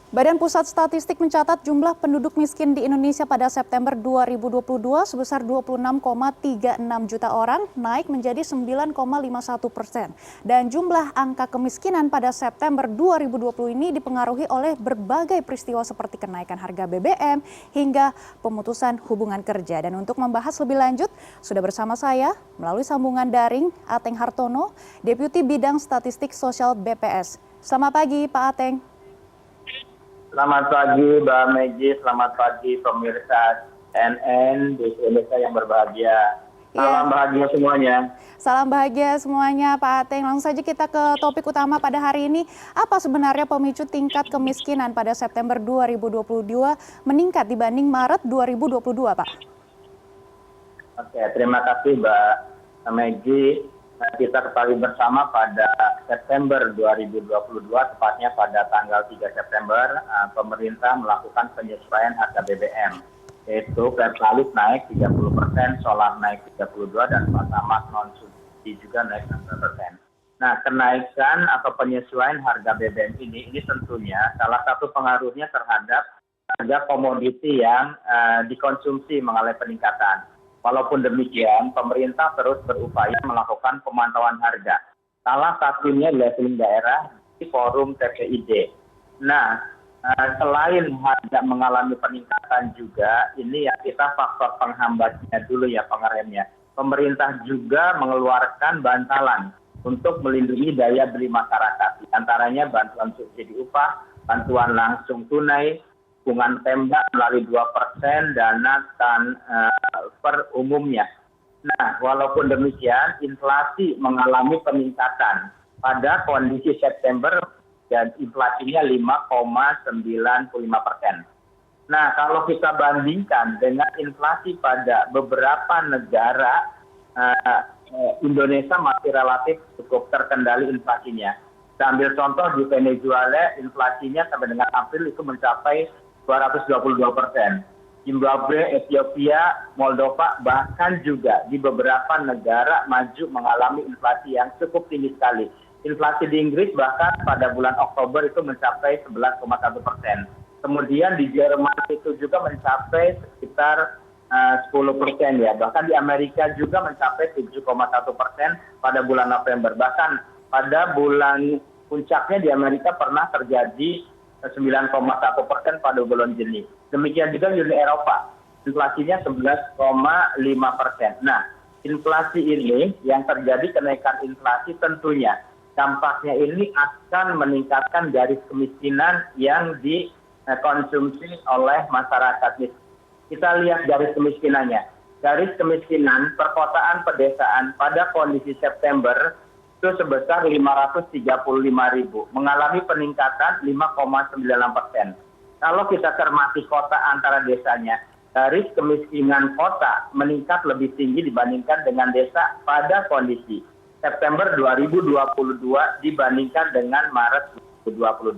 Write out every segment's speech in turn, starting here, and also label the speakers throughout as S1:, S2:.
S1: Badan Pusat Statistik mencatat jumlah penduduk miskin di Indonesia pada September 2022 sebesar 26,36 juta orang, naik menjadi 9,51%. Dan jumlah angka kemiskinan pada September 2020 ini dipengaruhi oleh berbagai peristiwa seperti kenaikan harga BBM hingga pemutusan hubungan kerja. Dan untuk membahas lebih lanjut, sudah bersama saya melalui sambungan daring Ateng Hartono, Deputi Bidang Statistik Sosial BPS. Selamat pagi, Pak Ateng.
S2: Selamat pagi Mbak Megi, selamat pagi pemirsa CNN di Indonesia yang berbahagia. Salam bahagia semuanya.
S1: Salam bahagia semuanya Pak Ateng. Langsung saja kita ke topik utama pada hari ini. Apa sebenarnya pemicu tingkat kemiskinan pada September 2022 meningkat dibanding Maret 2022, Pak?
S2: Oke, terima kasih Mbak Megi. Kita ketahui bersama pada September 2022, tepatnya pada tanggal 3 September, pemerintah melakukan penyesuaian harga BBM, yaitu Pertalite naik 30%, solar naik 32%, dan Pertamax non-subsidi juga naik 6%. Nah, kenaikan atau penyesuaian harga BBM ini tentunya salah satu pengaruhnya terhadap harga komoditi yang dikonsumsi mengalami peningkatan. Walaupun demikian, pemerintah terus berupaya melakukan pemantauan harga. Salah satunya di level daerah di forum TPID. Nah, selain harga mengalami peningkatan juga, ini ya kita faktor penghambatnya dulu ya, pengeremnya. Pemerintah juga mengeluarkan bantalan untuk melindungi daya beli masyarakat. Di antaranya bantuan subsidi upah, bantuan langsung tunai, dukungan tembak melalui 2% dana per umumnya. Nah, walaupun demikian, inflasi mengalami peningkatan. Pada kondisi September, dan inflasinya 5,95%. Nah, kalau kita bandingkan dengan inflasi pada beberapa negara, Indonesia masih relatif cukup terkendali inflasinya. Kita ambil contoh di Venezuela, inflasinya sampai dengan April itu mencapai 222%. Zimbabwe, Ethiopia, Moldova, bahkan juga di beberapa negara maju mengalami inflasi yang cukup tinggi sekali. Inflasi di Inggris bahkan pada bulan Oktober itu mencapai 11,1%. Kemudian di Jerman itu juga mencapai sekitar 10% ya. Bahkan di Amerika juga mencapai 7,1% pada bulan November. Bahkan pada bulan puncaknya di Amerika pernah terjadi 9,1% pada bulan Juni. Demikian juga di Uni Eropa, inflasinya 11,5%. Nah, inflasi ini yang terjadi kenaikan inflasi tentunya dampaknya ini akan meningkatkan garis kemiskinan yang dikonsumsi oleh masyarakat. Kita lihat garis kemiskinannya. Garis kemiskinan perkotaan pedesaan pada kondisi September itu sebesar 535.000, mengalami peningkatan 5,96%. Kalau kita cermati kota antara desanya, garis kemiskinan kota meningkat lebih tinggi dibandingkan dengan desa pada kondisi September 2022 dibandingkan dengan Maret 2022.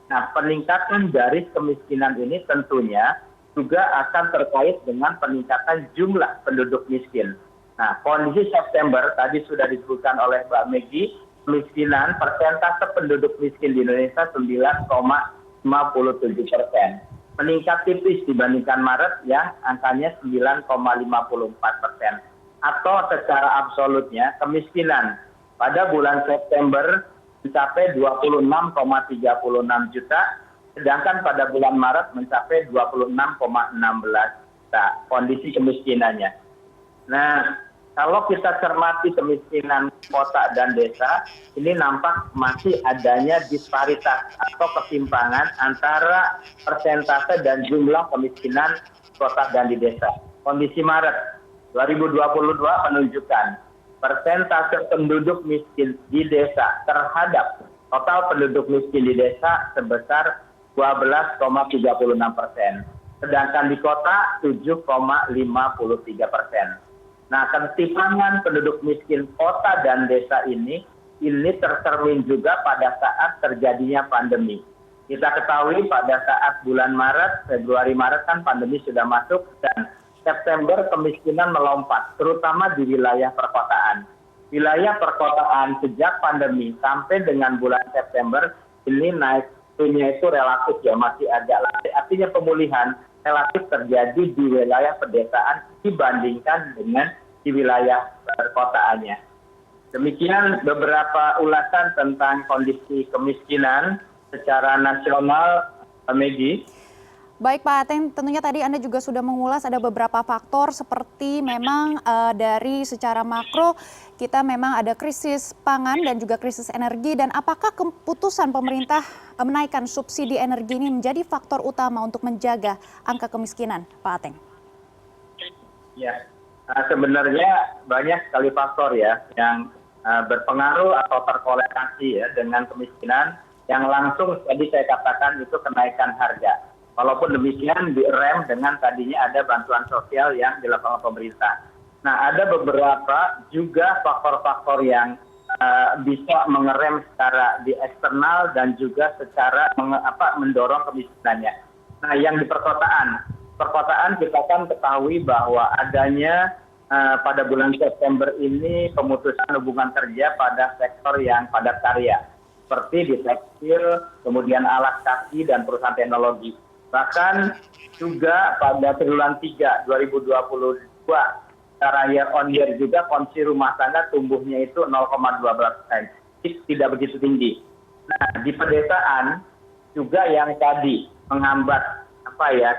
S2: Nah, peningkatan garis kemiskinan ini tentunya juga akan terkait dengan peningkatan jumlah penduduk miskin. Nah, kondisi September tadi sudah disebutkan oleh Mbak Megi, kemiskinan persentase penduduk miskin di Indonesia 9,57%. Meningkat tipis dibandingkan Maret yang angkanya 9,54%. Atau secara absolutnya kemiskinan pada bulan September mencapai 26,36 juta, sedangkan pada bulan Maret mencapai 26,16 juta kondisi kemiskinannya. Nah, kalau kita cermati kemiskinan kota dan desa, ini nampak masih adanya disparitas atau ketimpangan antara persentase dan jumlah kemiskinan kota dan di desa. Kondisi Maret 2022 menunjukkan persentase penduduk miskin di desa terhadap total penduduk miskin di desa sebesar 12,36%. Sedangkan di kota 7,53%. Nah, ketimpangan penduduk miskin kota dan desa ini tercermin juga pada saat terjadinya pandemi. Kita ketahui pada saat bulan Maret, Februari Maret kan pandemi sudah masuk dan September kemiskinan melompat, terutama di wilayah perkotaan. Wilayah perkotaan sejak pandemi sampai dengan bulan September ini naik itunya itu relatif ya, masih agak lambat. Artinya pemulihan relatif terjadi di wilayah pedesaan dibandingkan dengan di wilayah perkotaannya. Demikian beberapa ulasan tentang kondisi kemiskinan secara nasional, Maggie.
S1: Baik Pak Ateng, tentunya tadi Anda juga sudah mengulas ada beberapa faktor seperti memang dari secara makro kita memang ada krisis pangan dan juga krisis energi, dan apakah keputusan pemerintah menaikkan subsidi energi ini menjadi faktor utama untuk menjaga angka kemiskinan, Pak Ateng?
S2: Ya, sebenarnya banyak sekali faktor ya yang berpengaruh atau terkorelasi ya dengan kemiskinan yang langsung tadi saya katakan itu kenaikan harga. Walaupun demikian direm dengan tadinya ada bantuan sosial yang dilakukan pemerintah. Nah, ada beberapa juga faktor-faktor yang bisa mengerem secara di eksternal dan juga secara mendorong kemiskinannya. Nah, yang di perkotaan kita kan ketahui bahwa adanya pada bulan September ini pemutusan hubungan kerja pada sektor yang padat karya, seperti di tekstil, kemudian alas kaki, dan perusahaan teknologi. Bahkan juga pada triwulan 3 2022 secara year on year juga konsumsi rumah tangga tumbuhnya itu 0,12%, tidak begitu tinggi. Nah, di pedesaan juga yang tadi menghambat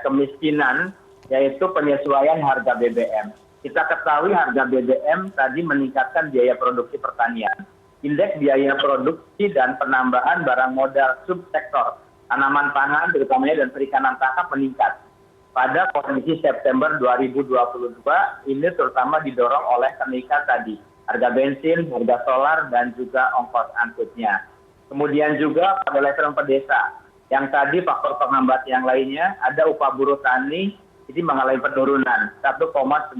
S2: kemiskinan yaitu penyesuaian harga BBM. Kita ketahui harga BBM tadi meningkatkan biaya produksi pertanian, indeks biaya produksi dan penambahan barang modal subsektor tanaman pangan terutamanya dan perikanan tangkap meningkat. Pada kondisi September 2022 ini terutama didorong oleh kenaikan tadi harga bensin, harga solar, dan juga ongkos angkutnya. Kemudian juga pada level pedesa yang tadi faktor penghambat yang lainnya ada upah buruh tani ini mengalami penurunan 1,99%.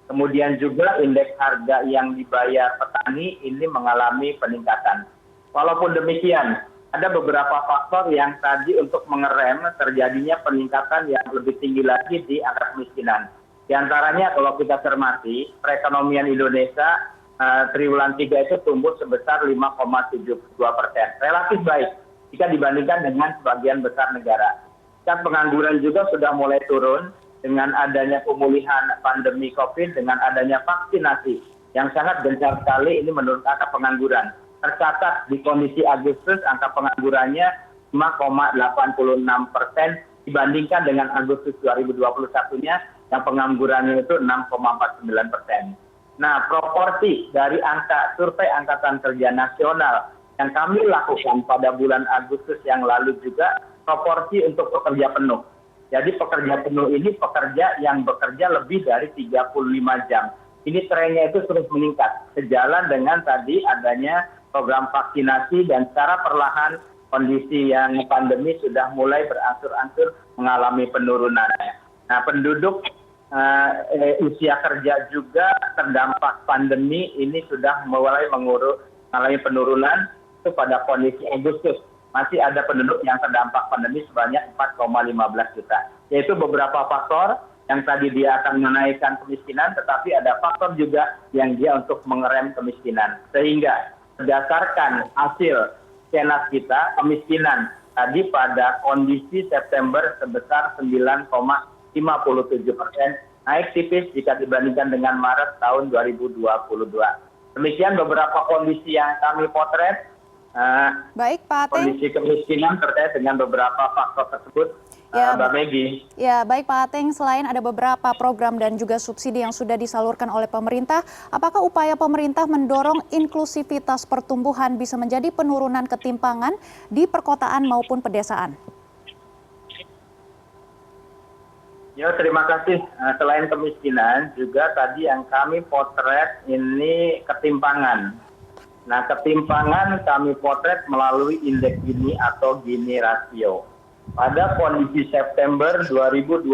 S2: Kemudian juga indeks harga yang dibayar petani ini mengalami peningkatan. Walaupun demikian, ada beberapa faktor yang tadi untuk mengerem terjadinya peningkatan yang lebih tinggi lagi di angka kemiskinan. Di antaranya kalau kita cermati, perekonomian Indonesia triwulan 3 itu tumbuh sebesar 5,72%. Relatif baik jika dibandingkan dengan sebagian besar negara. Dan pengangguran juga sudah mulai turun dengan adanya pemulihan pandemi COVID, dengan adanya vaksinasi yang sangat gencar sekali ini menurut angka pengangguran. Tercatat di kondisi Agustus angka penganggurannya 5,86% dibandingkan dengan Agustus 2021-nya yang penganggurannya itu 6,49%. Nah, proporsi dari angka survei Angkatan Kerja Nasional yang kami lakukan pada bulan Agustus yang lalu juga proporsi untuk pekerja penuh. Jadi pekerja penuh ini pekerja yang bekerja lebih dari 35 jam. Ini trennya itu terus meningkat sejalan dengan tadi adanya program vaksinasi dan secara perlahan kondisi yang pandemi sudah mulai berangsur-angsur mengalami penurunan. Nah, penduduk usia kerja juga terdampak pandemi ini sudah mulai mengalami penurunan itu pada kondisi Agustus. Masih ada penduduk yang terdampak pandemi sebanyak 4,15 juta. Yaitu beberapa faktor yang tadi dia akan menaikkan kemiskinan, tetapi ada faktor juga yang dia untuk mengerem kemiskinan. Sehingga berdasarkan hasil Senas kita, kemiskinan tadi pada kondisi September sebesar 9,57%, naik tipis jika dibandingkan dengan Maret tahun 2022. Demikian beberapa kondisi yang kami potret.
S1: Baik, Pak Ateng.
S2: Kondisi kemiskinan terkait dengan beberapa faktor tersebut, Mbak Maggie.
S1: Ya, baik Pak Ateng, selain ada beberapa program dan juga subsidi yang sudah disalurkan oleh pemerintah, apakah upaya pemerintah mendorong inklusivitas pertumbuhan bisa menjadi penurunan ketimpangan di perkotaan maupun pedesaan?
S2: Ya, terima kasih. Selain kemiskinan, juga tadi yang kami potret ini ketimpangan. Nah, ketimpangan kami potret melalui indeks Gini atau Gini rasio. Pada kondisi September 2022,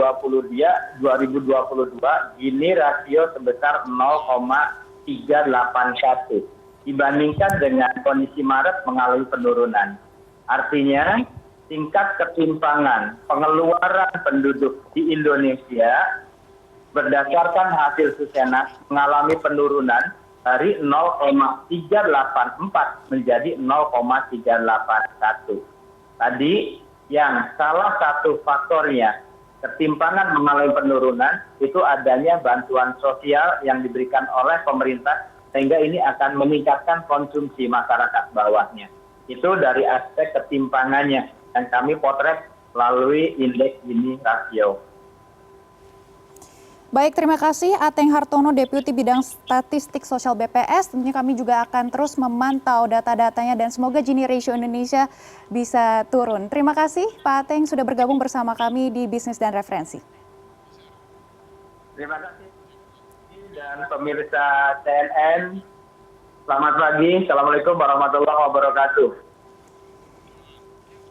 S2: Gini rasio sebesar 0,381 dibandingkan dengan kondisi Maret mengalami penurunan. Artinya, tingkat ketimpangan pengeluaran penduduk di Indonesia berdasarkan hasil Susenas mengalami penurunan dari 0,384 menjadi 0,381. tadi yang salah satu faktornya ketimpangan mengalami penurunan itu adanya bantuan sosial yang diberikan oleh pemerintah sehingga ini akan meningkatkan konsumsi masyarakat bawahnya. Itu dari aspek ketimpangannya yang kami potret melalui indeks Gini rasio.
S1: Baik, terima kasih Ateng Hartono, Deputi Bidang Statistik Sosial BPS. Tentunya kami juga akan terus memantau data-datanya dan semoga Gini ratio Indonesia bisa turun. Terima kasih Pak Ateng sudah bergabung bersama kami di Bisnis dan Referensi.
S2: Terima kasih dan pemirsa CNN. Selamat pagi. Assalamualaikum warahmatullahi wabarakatuh.